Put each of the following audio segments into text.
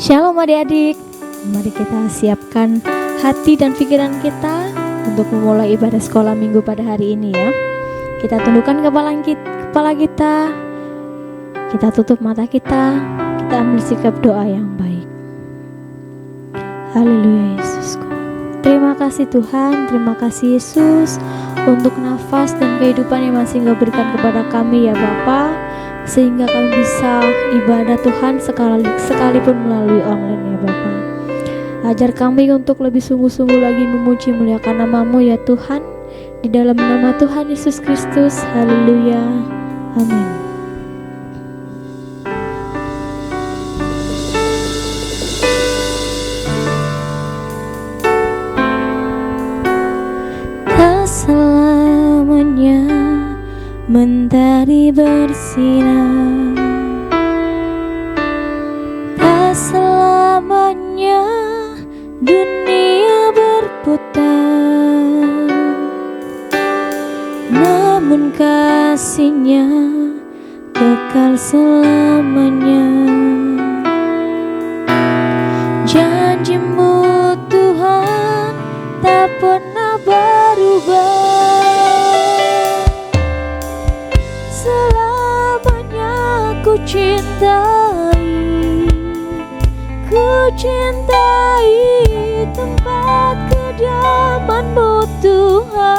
Shalom adik-adik, mari kita siapkan hati dan pikiran kita untuk memulai ibadah sekolah minggu pada hari ini ya. Kita tundukkan kepala kita, kita tutup mata kita ambil sikap doa yang baik. Haleluya Yesusku. Terima kasih Tuhan, terima kasih Yesus untuk nafas dan kehidupan yang masih Engkau berikan kepada kami ya Bapa, sehingga kami bisa ibadah Tuhan sekalipun melalui online ya Bapa. Ajar kami untuk lebih sungguh-sungguh lagi memuji muliakan nama-Mu ya Tuhan, di dalam nama Tuhan Yesus Kristus. Haleluya, amin. Tak selamanya mentari bersinar, tak selamanya dunia berputar, namun kasih-Nya kekal selamanya. Janji-Mu Tuhan tak pernah berubah, ku cintai tempat kediaman-Mu Tuhan.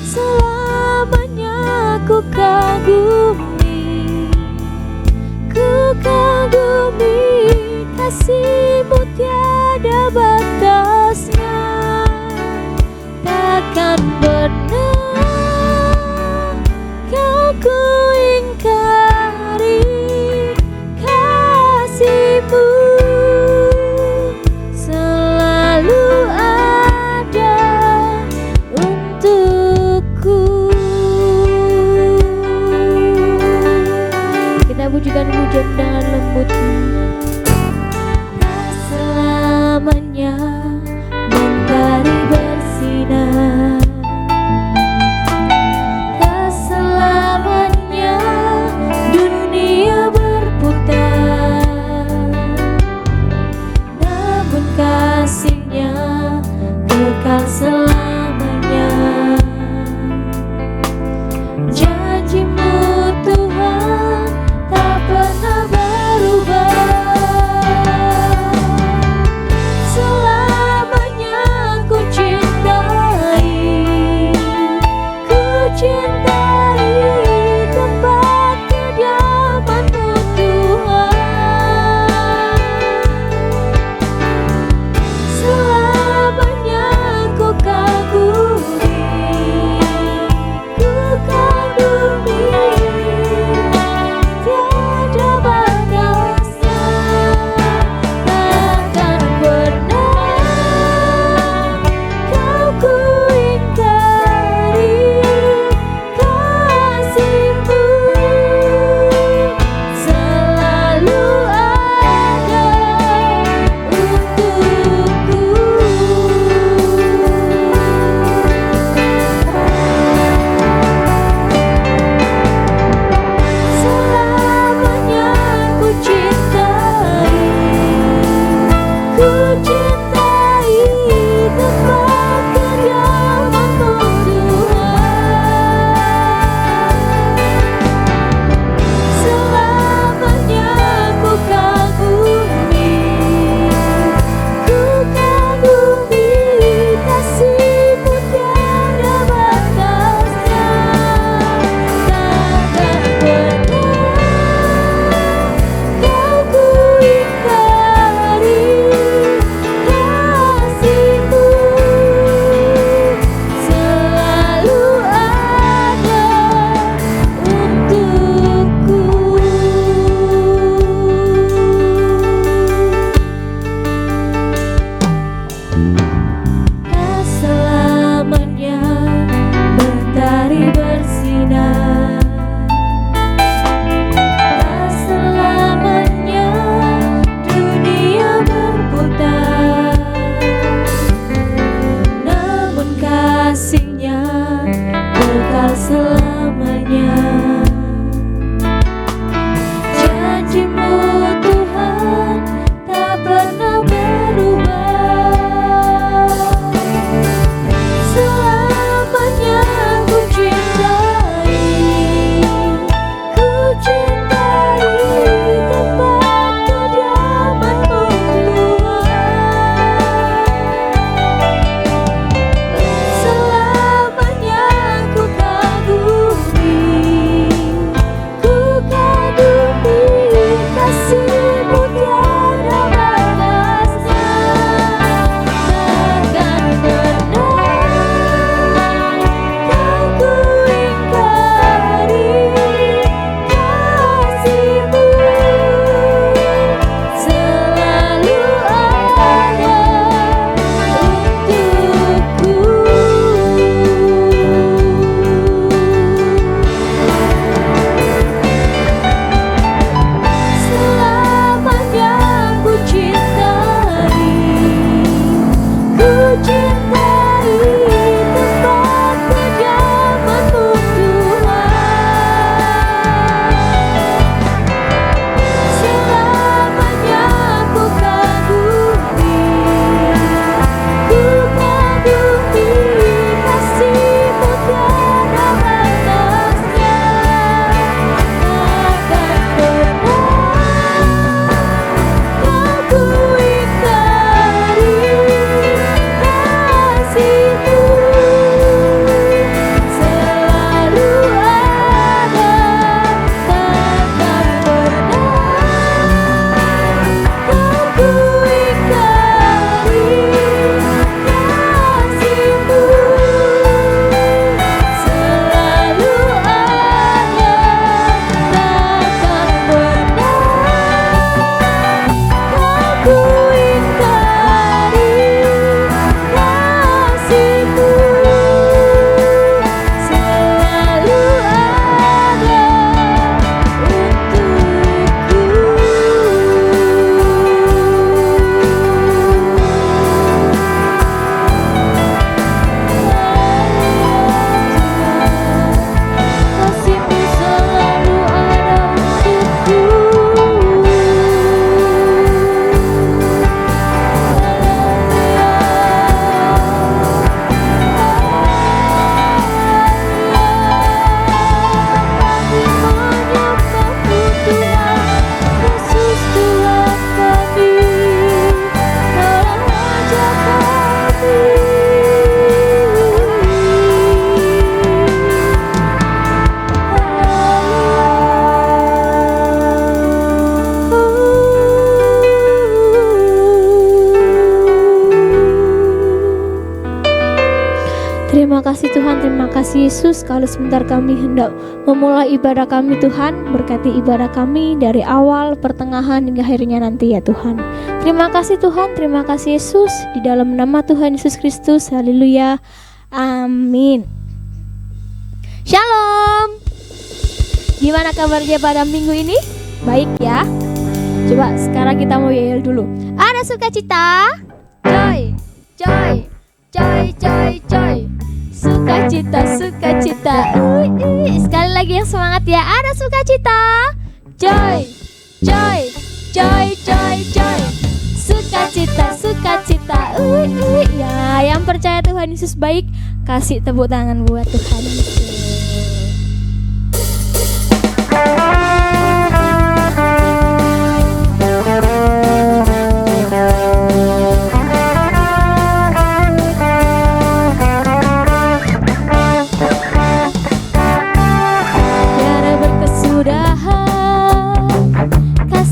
Selamanya ku kagumi kasih-Mu tiada batasnya, takkan pernah ku ingkari kasih-Mu, selalu ada untukku. Kita pujikan pujian dengan lembut. Tak selamanya mentari bersinar, kasih-Nya kekal selamanya. Janji-Mu Tuhan tak pernah berubah, selamanya ku cintai tempat kediaman-Mu Tuhan. Terima kasih Tuhan, terima kasih Yesus. Kalau sebentar kami hendak memulai ibadah kami Tuhan, berkati ibadah kami dari awal, pertengahan hingga akhirnya nanti ya Tuhan. Terima kasih Tuhan, terima kasih Yesus. Di dalam nama Tuhan Yesus Kristus, haleluya, amin. Shalom. Gimana kabarnya pada minggu ini? Baik ya. Coba sekarang kita mau yel dulu. Ada sukacita, joy, joy, joy, joy, joy. Sukacita, sukacita. Sekali lagi yang semangat ya. Ada sukacita, joy, joy, joy, joy, joy. Sukacita, sukacita. Ya, yang percaya Tuhan Yesus baik, kasih tepuk tangan buat Tuhan Yesus.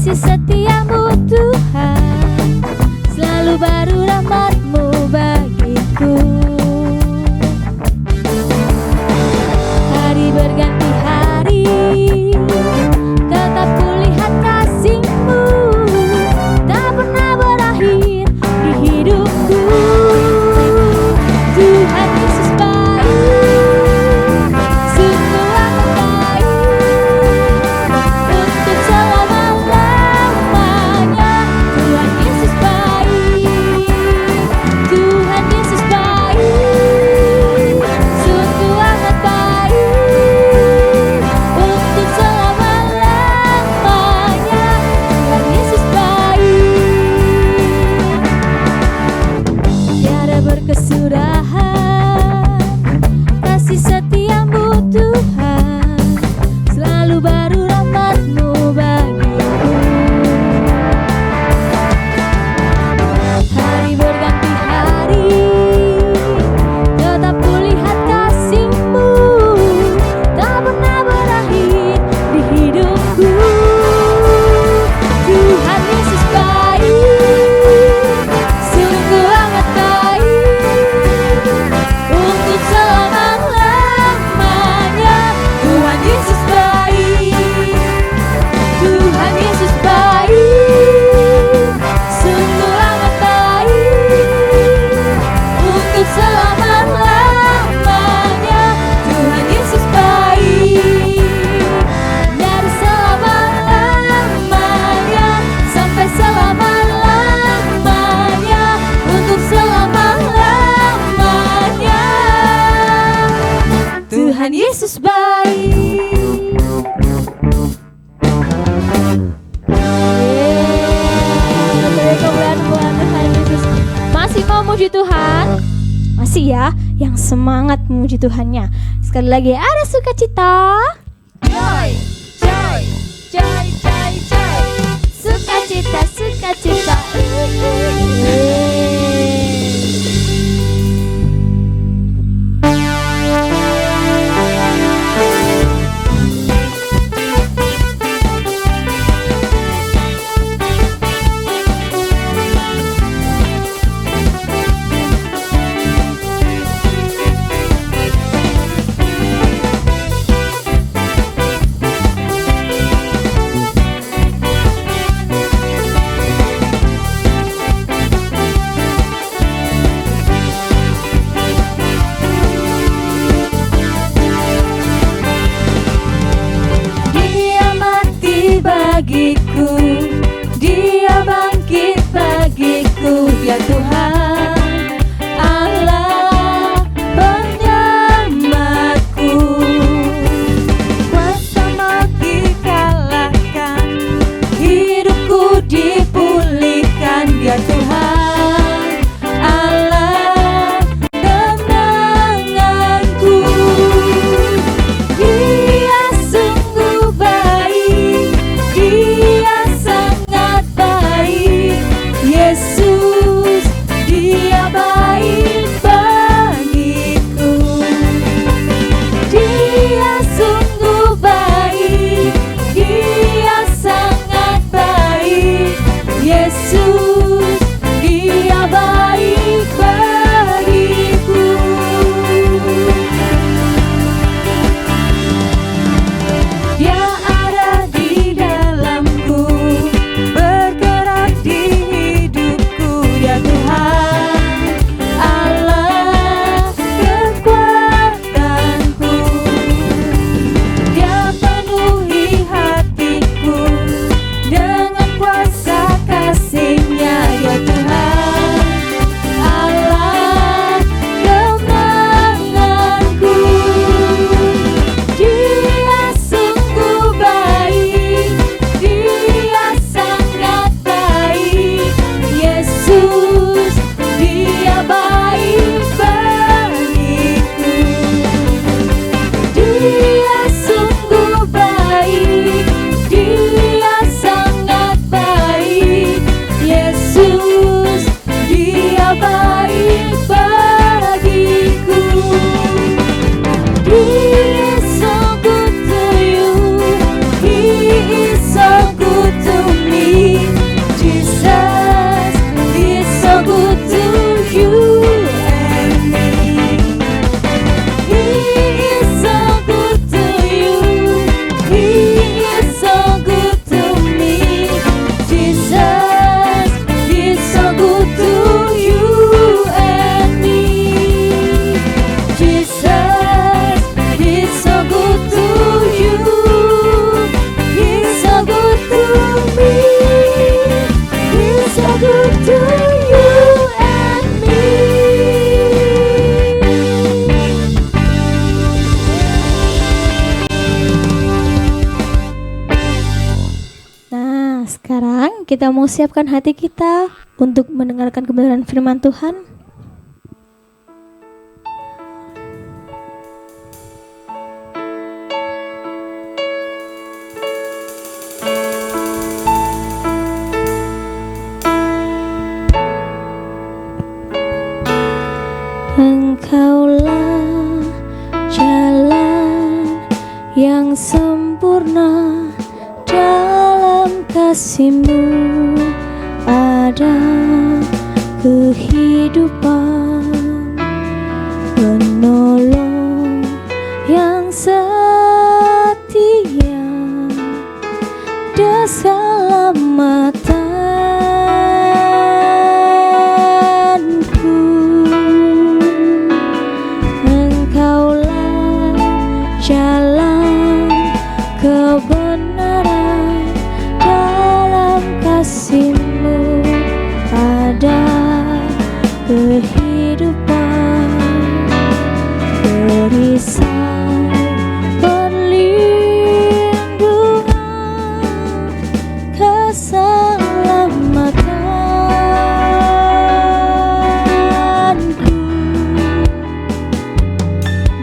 Setiamu Tuhan, selalu baru rahmat-Mu bagiku. Hari berganti hari, tetap kulihat kasih-Mu, tak pernah berakhir di hidupku. Tuhan Yesus baik, sungguh amat baik, untuk selama-lamanya. Tuhan Yesus baik, Tuhan Yesus baik, sungguh amat baik, untuk selama-lamanya. Tuhan Yesus baik, tiada berkesudahan, kasih setiamu Tuhan, selalu baru rahmat-Mu bagiku. Hari berganti hari, tetap kulihat kasih-Mu, tak pernah berakhir di hidupku. Tuhan Yesus baik, sungguh amat baik, untuk selama-lamanya. Tuhan Yesus baik, Tuhan Yesus baik, sungguh amat baik, untuk selama-lamanya. Tuhan Yesus baik, dari selama-lamanya sampai selama-lamanya, untuk selama-lamanya. Tuhan Yesus baik. Kemuliaan buat Tuhan Yesus. Masih mau muji Tuhan? Masih ya, yang semangat memuji Tuhannya. Sekali lagi, ada sukacita, joy, joy, joy, joy, joy. Sukacita, sukacita. kita mau siapkan hati kita untuk mendengarkan kebenaran firman Tuhan. Engkaulah jalan yang sempurna, dalam kasih-Mu ada kehidupan, penolong yang setia, keselamatanku. Engkaulah jalan kebenaran, dalam kasih-Mu ada kehidupan, perisai perlindungan, keselamatanku.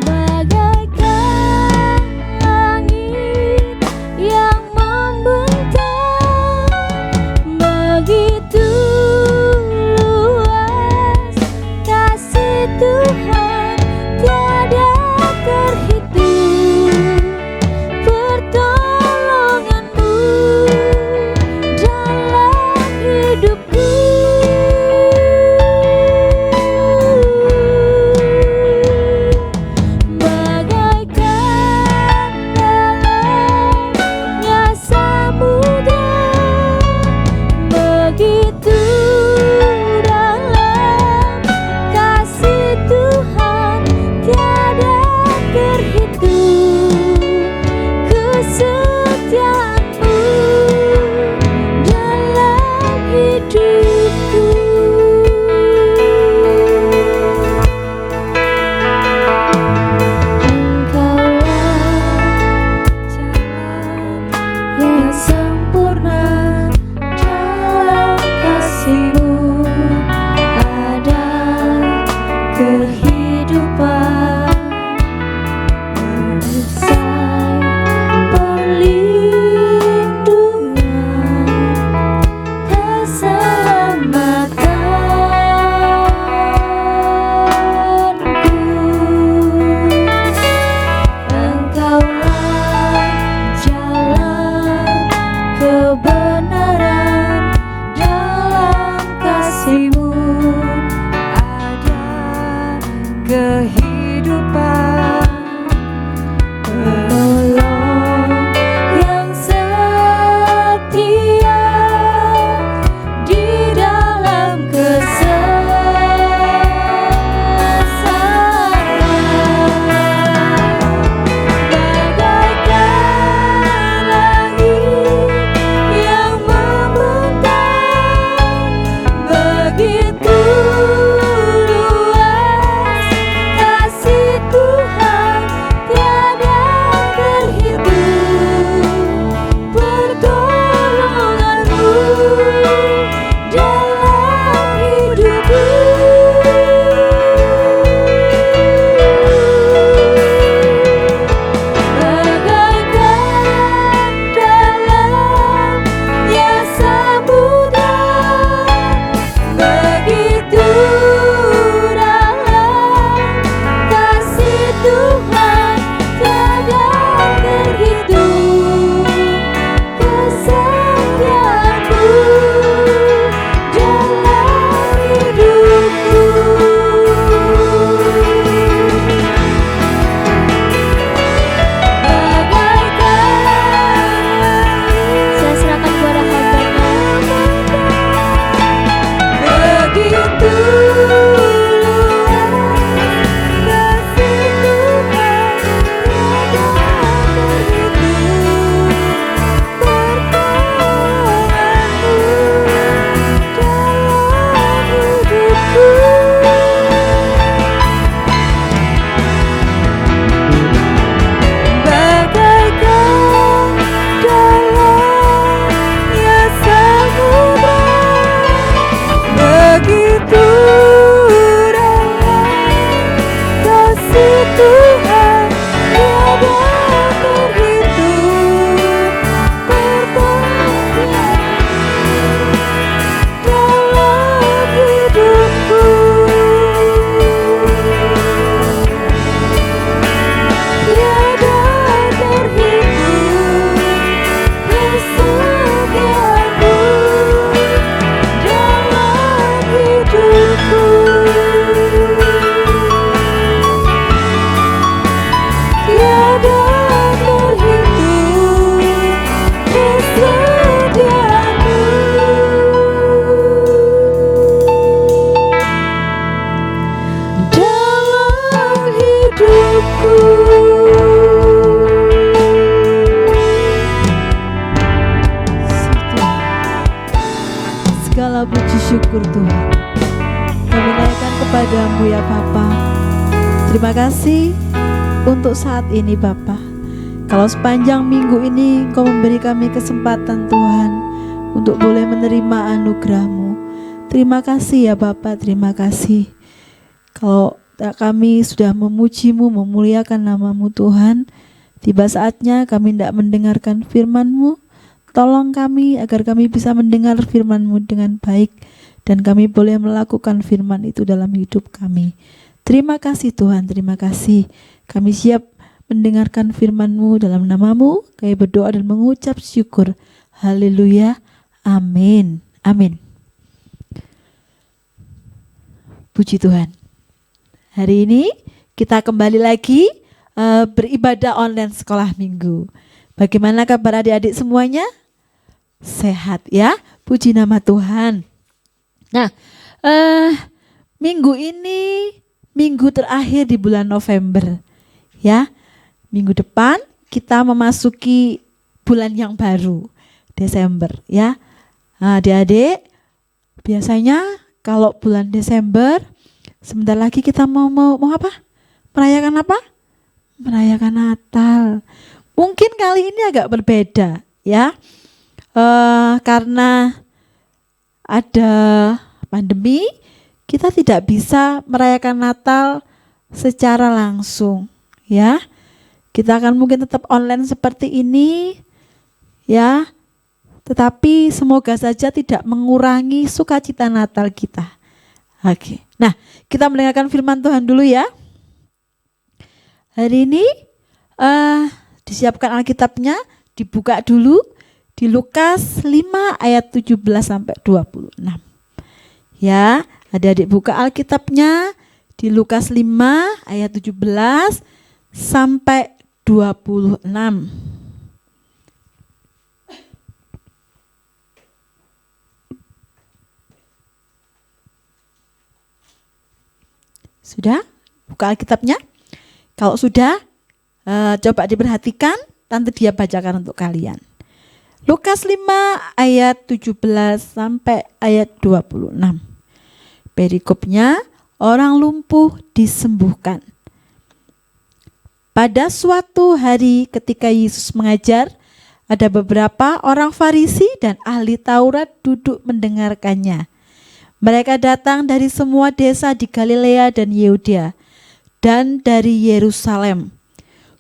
Bagaikan langit yang membentang, begitu luas kasih Tuhan, tiada terhitung. Pertolongan-Mu dalam hidupku, bagaikan dalamnya samudra, begitu dalam kasih Tuhan, tiada terhitung. Kesetiaan-Mu dalam hidupku. Engkaulah jalan yang sempurna, dalam kasih-Mu ada kehidupan, perisai perlindungan, keselamatanku. Engkaulah jalan kebenaran, dalam kasih-Mu ada kehidupan, penolong yang setia di dalam kesesakan. Bagaikan langit yang membentang, begitu luas syukur Tuhan. Kami naikkan kepadamu ya Bapa. Terima kasih untuk saat ini Bapa. Kalau sepanjang minggu ini Engkau memberi kami kesempatan Tuhan untuk boleh menerima anugerah-Mu. Terima kasih ya Bapa, terima kasih. Kalau kami sudah memuji-Mu, memuliakan nama-Mu Tuhan, tiba saatnya kami tidak mendengarkan firman-Mu. Tolong kami agar kami bisa mendengar firman-Mu dengan baik dan kami boleh melakukan firman itu dalam hidup kami. Terima kasih Tuhan, terima kasih. Kami siap mendengarkan firman-Mu dalam nama-Mu. Kami berdoa dan mengucap syukur. Haleluya. Amin. Amin. Puji Tuhan. Hari ini kita kembali lagi beribadah online sekolah minggu. Bagaimana kabar adik-adik semuanya? Sehat ya, puji nama Tuhan. Nah, minggu ini minggu terakhir di bulan November ya. Minggu depan kita memasuki bulan yang baru, Desember ya. Nah, adik-adik, biasanya kalau bulan Desember sebentar lagi kita mau apa? Merayakan apa? Merayakan Natal. Mungkin kali ini agak berbeda ya. Karena ada pandemi, kita tidak bisa merayakan Natal secara langsung ya. Kita akan mungkin tetap online seperti ini ya. Tetapi semoga saja tidak mengurangi sukacita Natal kita. Oke. Nah, kita mendengarkan firman Tuhan dulu ya. Hari ini disiapkan Alkitabnya, dibuka dulu di Lukas 5 ayat 17 sampai 26. Ya, adik-adik buka Alkitabnya di Lukas 5 ayat 17 sampai 26. Sudah? Buka Alkitabnya? Kalau sudah, coba diperhatikan, Tante Dia bacakan untuk kalian. Lukas 5 ayat 17 sampai ayat 26. Perikopnya, orang lumpuh disembuhkan. Pada suatu hari ketika Yesus mengajar, ada beberapa orang Farisi dan ahli Taurat duduk mendengarkannya. Mereka datang dari semua desa di Galilea dan Yehudea dan dari Yerusalem.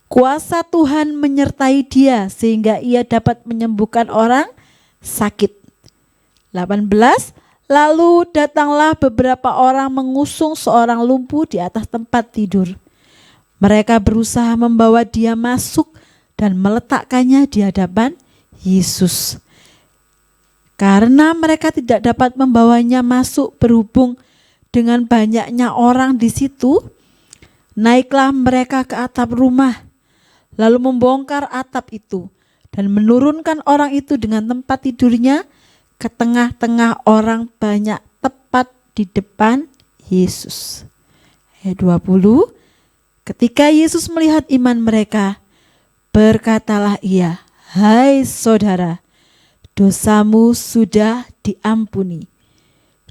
Kuasa Tuhan menyertai dia sehingga ia dapat menyembuhkan orang sakit. 18. Lalu datanglah beberapa orang mengusung seorang lumpuh di atas tempat tidur. Mereka berusaha membawa dia masuk dan meletakkannya di hadapan Yesus. Karena mereka tidak dapat membawanya masuk berhubung dengan banyaknya orang di situ, naiklah mereka ke atap rumah, lalu membongkar atap itu dan menurunkan orang itu dengan tempat tidurnya ke tengah-tengah orang banyak tepat di depan Yesus. Ayat 20. Ketika Yesus melihat iman mereka, berkatalah ia, "Hai saudara, dosamu sudah diampuni."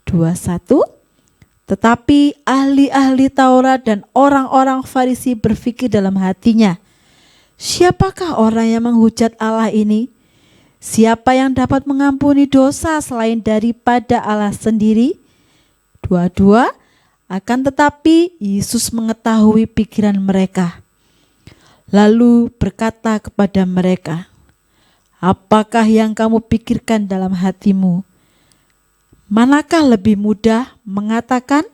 21. Tetapi ahli-ahli Taurat dan orang-orang Farisi berpikir dalam hatinya, "Siapakah orang yang menghujat Allah ini? Siapa yang dapat mengampuni dosa selain daripada Allah sendiri?" 22. Akan tetapi Yesus mengetahui pikiran mereka, lalu berkata kepada mereka, "Apakah yang kamu pikirkan dalam hatimu? Manakah lebih mudah mengatakan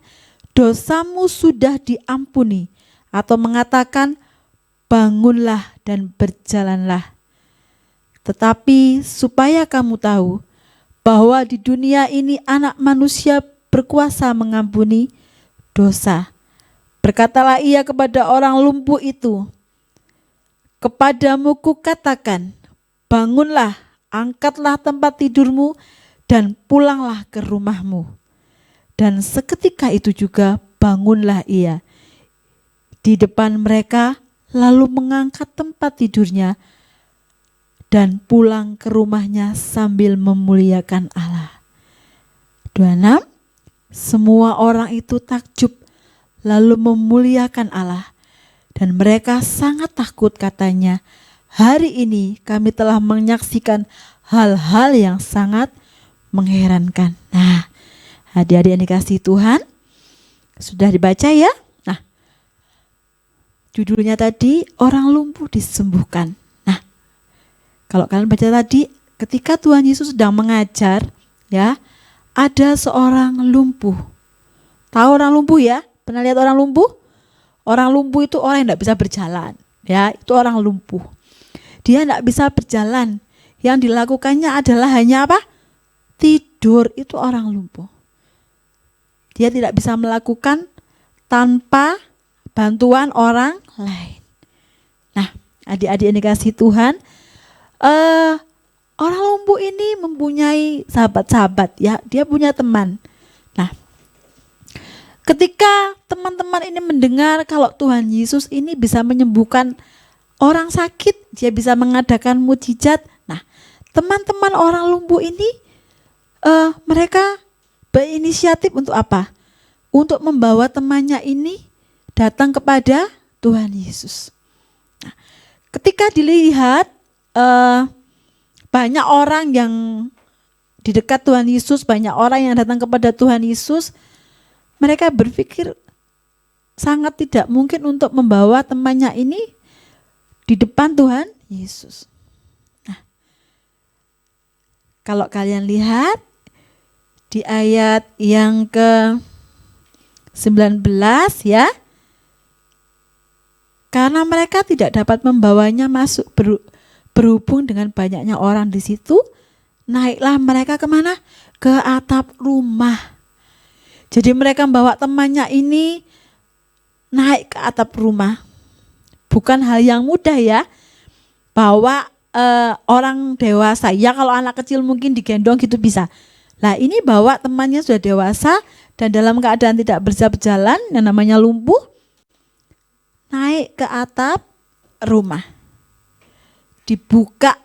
dosamu sudah diampuni, atau mengatakan bangunlah dan berjalanlah? Tetapi supaya kamu tahu bahwa di dunia ini Anak Manusia berkuasa mengampuni dosa." Berkatalah ia kepada orang lumpuh itu, "Kepadamu kukatakan, bangunlah, angkatlah tempat tidurmu, dan pulanglah ke rumahmu." Dan seketika itu juga bangunlah ia di depan mereka, lalu mengangkat tempat tidurnya dan pulang ke rumahnya sambil memuliakan Allah. 26. Semua orang itu takjub lalu memuliakan Allah, dan mereka sangat takut, katanya, hari ini kami telah menyaksikan hal-hal yang sangat mengherankan. Nah, adik-adik yang dikasihi Tuhan, sudah dibaca ya? Nah, judulnya tadi, orang lumpuh disembuhkan. Nah, kalau kalian baca tadi, ketika Tuhan Yesus sedang mengajar, ya, ada seorang lumpuh. Tahu orang lumpuh ya? Pernah lihat orang lumpuh? Orang lumpuh itu orang yang tidak bisa berjalan. Ya, itu orang lumpuh. Dia tidak bisa berjalan. Yang dilakukannya adalah hanya apa? Tidur. Itu orang lumpuh. Dia tidak bisa melakukan tanpa bantuan orang lain. Nah, adik-adik yang dikasihi Tuhan, orang lumpuh ini mempunyai sahabat-sahabat, ya, dia punya teman. Nah, ketika teman-teman ini mendengar kalau Tuhan Yesus ini bisa menyembuhkan orang sakit, dia bisa mengadakan mukjizat. Nah, teman-teman orang lumpuh ini mereka berinisiatif untuk apa? Untuk membawa temannya ini datang kepada Tuhan Yesus. Nah, ketika dilihat banyak orang yang di dekat Tuhan Yesus, banyak orang yang datang kepada Tuhan Yesus, mereka berpikir sangat tidak mungkin untuk membawa temannya ini di depan Tuhan Yesus. Nah, kalau kalian lihat di ayat yang ke-19 ya, karena mereka tidak dapat membawanya masuk berhubung dengan banyaknya orang di situ, naiklah mereka kemana? Ke atap rumah. Jadi mereka membawa temannya ini naik ke atap rumah. Bukan hal yang mudah ya. Bawa orang dewasa. Ya kalau anak kecil mungkin digendong gitu bisa. Nah ini bawa temannya sudah dewasa dan dalam keadaan tidak bisa berjalan, yang namanya lumpuh, naik ke atap rumah. Dibuka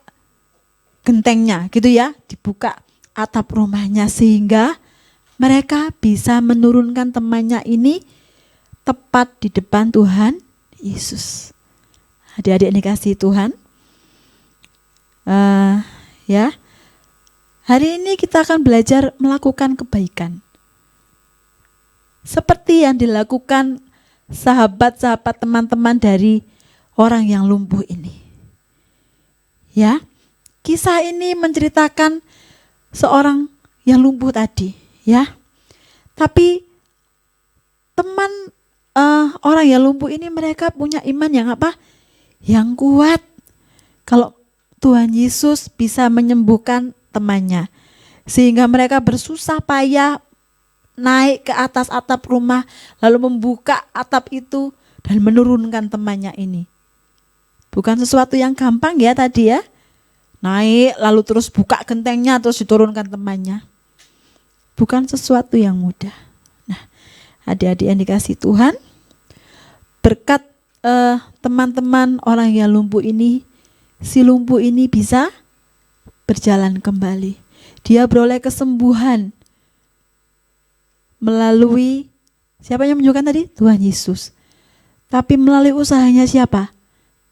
gentengnya gitu ya, dibuka atap rumahnya sehingga mereka bisa menurunkan temannya ini tepat di depan Tuhan Yesus. Adik-adik yang dikasihi Tuhan, ya, hari ini kita akan belajar melakukan kebaikan seperti yang dilakukan sahabat-sahabat teman-teman dari orang yang lumpuh ini. Ya, kisah ini menceritakan seorang yang lumpuh tadi, ya. Tapi teman orang yang lumpuh ini mereka punya iman yang apa? Yang kuat. Kalau Tuhan Yesus bisa menyembuhkan temannya, sehingga mereka bersusah payah naik ke atas atap rumah, lalu membuka atap itu dan menurunkan temannya ini. Bukan sesuatu yang gampang ya tadi ya. Naik lalu terus buka gentengnya terus diturunkan temannya. Bukan sesuatu yang mudah. Nah, adik-adik yang dikasihi Tuhan, berkat teman-teman orang yang lumpuh ini, si lumpuh ini bisa berjalan kembali. Dia beroleh kesembuhan melalui siapa yang menyembuhkan tadi? Tuhan Yesus. Tapi melalui usahanya siapa?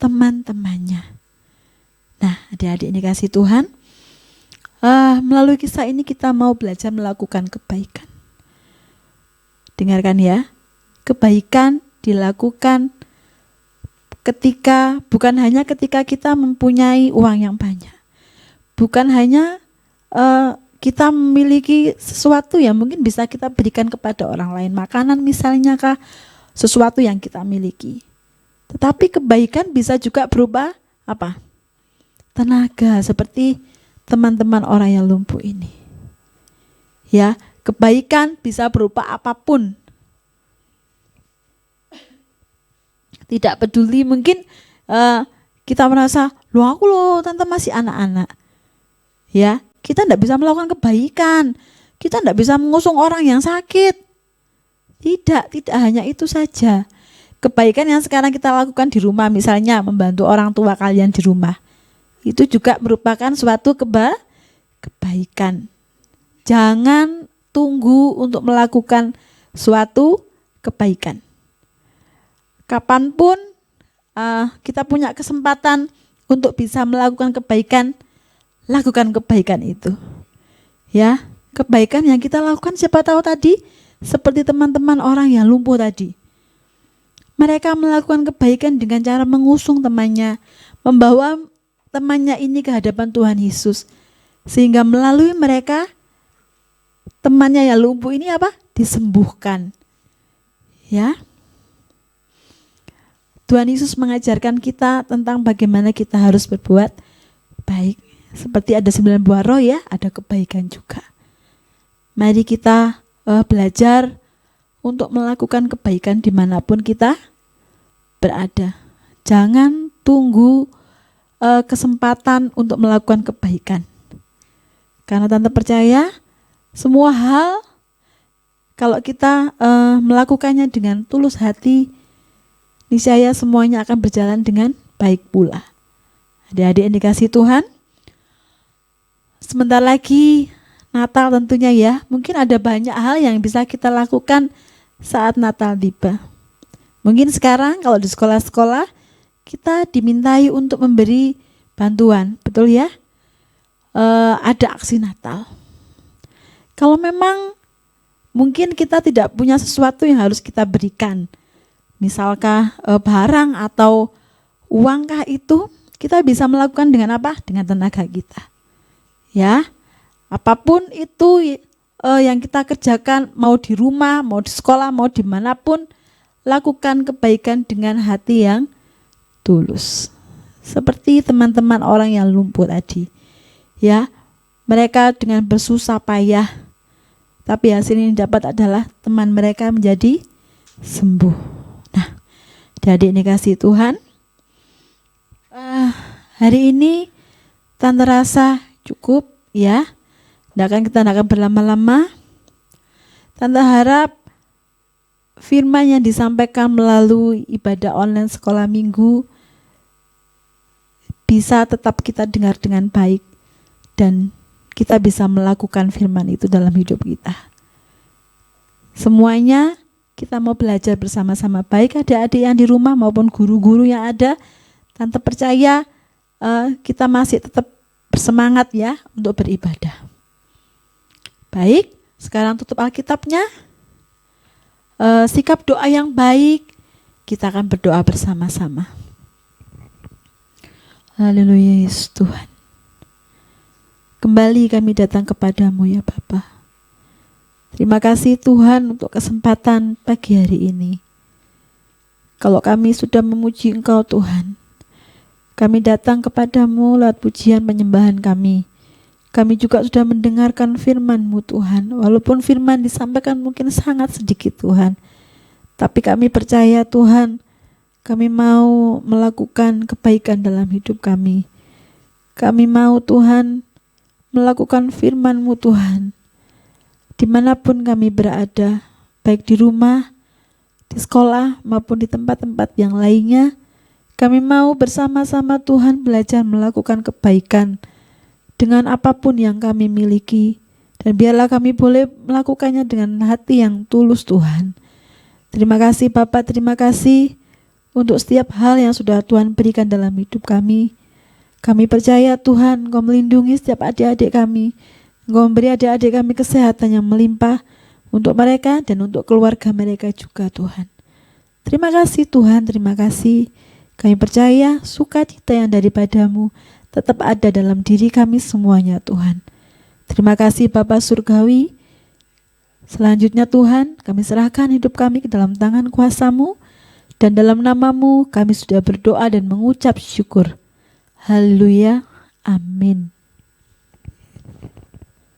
Teman-temannya. Nah, adik-adik ini kasih Tuhan, melalui kisah ini kita mau belajar melakukan kebaikan. Dengarkan ya, kebaikan dilakukan bukan hanya ketika kita mempunyai uang yang banyak, bukan hanya kita memiliki sesuatu yang mungkin bisa kita berikan kepada orang lain, makanan misalnya kah, sesuatu yang kita miliki. Tetapi kebaikan bisa juga berupa apa? Tenaga, seperti teman-teman orang yang lumpuh ini. Ya, kebaikan bisa berupa apapun. Tidak peduli mungkin kita merasa, loh tante masih anak-anak. Ya, kita tidak bisa melakukan kebaikan. Kita tidak bisa mengusung orang yang sakit. Tidak hanya itu saja. Kebaikan yang sekarang kita lakukan di rumah, misalnya membantu orang tua kalian di rumah, itu juga merupakan suatu kebaikan. Jangan tunggu untuk melakukan suatu kebaikan. Kapanpun kita punya kesempatan untuk bisa melakukan kebaikan, lakukan kebaikan itu. Ya, kebaikan yang kita lakukan siapa tahu tadi seperti teman-teman orang yang lumpuh tadi. Mereka melakukan kebaikan dengan cara mengusung temannya, membawa temannya ini ke hadapan Tuhan Yesus. Sehingga melalui mereka, temannya yang lumpuh ini disembuhkan. Ya. Tuhan Yesus mengajarkan kita tentang bagaimana kita harus berbuat baik. Seperti ada 9 buah roh ya, ada kebaikan juga. Mari kita belajar untuk melakukan kebaikan dimanapun kita berada. Jangan tunggu kesempatan untuk melakukan kebaikan. Karena tante percaya semua hal kalau kita melakukannya dengan tulus hati, niscaya semuanya akan berjalan dengan baik pula. Adik-adik yang dikasihi Tuhan, sebentar lagi Natal tentunya ya. Mungkin ada banyak hal yang bisa kita lakukan saat Natal tiba. Mungkin sekarang kalau di sekolah-sekolah kita dimintai untuk memberi bantuan, betul ya? Ada aksi Natal. Kalau memang mungkin kita tidak punya sesuatu yang harus kita berikan, misalkah barang atau uangkah, itu kita bisa melakukan dengan apa? Dengan tenaga kita. Ya, apapun itu yang kita kerjakan, mau di rumah, mau di sekolah, mau dimanapun, lakukan kebaikan dengan hati yang tulus. Seperti teman-teman orang yang lumpuh tadi. Ya, mereka dengan bersusah payah, tapi hasil yang dapat adalah teman mereka menjadi sembuh. Nah, adik-adik dikasihi Tuhan, hari ini tante rasa cukup ya. Kita tidak akan berlama-lama. Tante harap firman yang disampaikan melalui ibadah online sekolah minggu bisa tetap kita dengar dengan baik, dan kita bisa melakukan firman itu dalam hidup kita. Semuanya kita mau belajar bersama-sama, baik adik-adik yang di rumah maupun guru-guru yang ada. Tante percaya kita masih tetap bersemangat ya untuk beribadah. Baik, sekarang tutup Alkitabnya. Sikap doa yang baik, kita akan berdoa bersama-sama. Haleluya Yesus Tuhan. Kembali kami datang kepadamu ya Bapa. Terima kasih Tuhan untuk kesempatan pagi hari ini. Kalau kami sudah memuji Engkau Tuhan, kami datang kepadamu lewat pujian penyembahan kami. Kami juga sudah mendengarkan firman-Mu Tuhan. Walaupun firman disampaikan mungkin sangat sedikit Tuhan, tapi kami percaya Tuhan, kami mau melakukan kebaikan dalam hidup kami. Kami mau Tuhan melakukan firman-Mu Tuhan, dimanapun kami berada, baik di rumah, di sekolah, maupun di tempat-tempat yang lainnya. Kami mau bersama-sama Tuhan belajar melakukan kebaikan dengan apapun yang kami miliki, dan biarlah kami boleh melakukannya dengan hati yang tulus Tuhan. Terima kasih Bapak, terima kasih untuk setiap hal yang sudah Tuhan berikan dalam hidup kami. Kami percaya Tuhan, Engkau melindungi setiap adik-adik kami. Engkau memberi adik-adik kami kesehatan yang melimpah untuk mereka dan untuk keluarga mereka juga Tuhan. Terima kasih Tuhan, terima kasih. Kami percaya sukacita yang daripada-Mu tetap ada dalam diri kami semuanya Tuhan. Terima kasih Bapa Surgawi. Selanjutnya Tuhan, kami serahkan hidup kami ke dalam tangan kuasa-Mu, dan dalam nama-Mu kami sudah berdoa dan mengucap syukur. Haleluya, amin.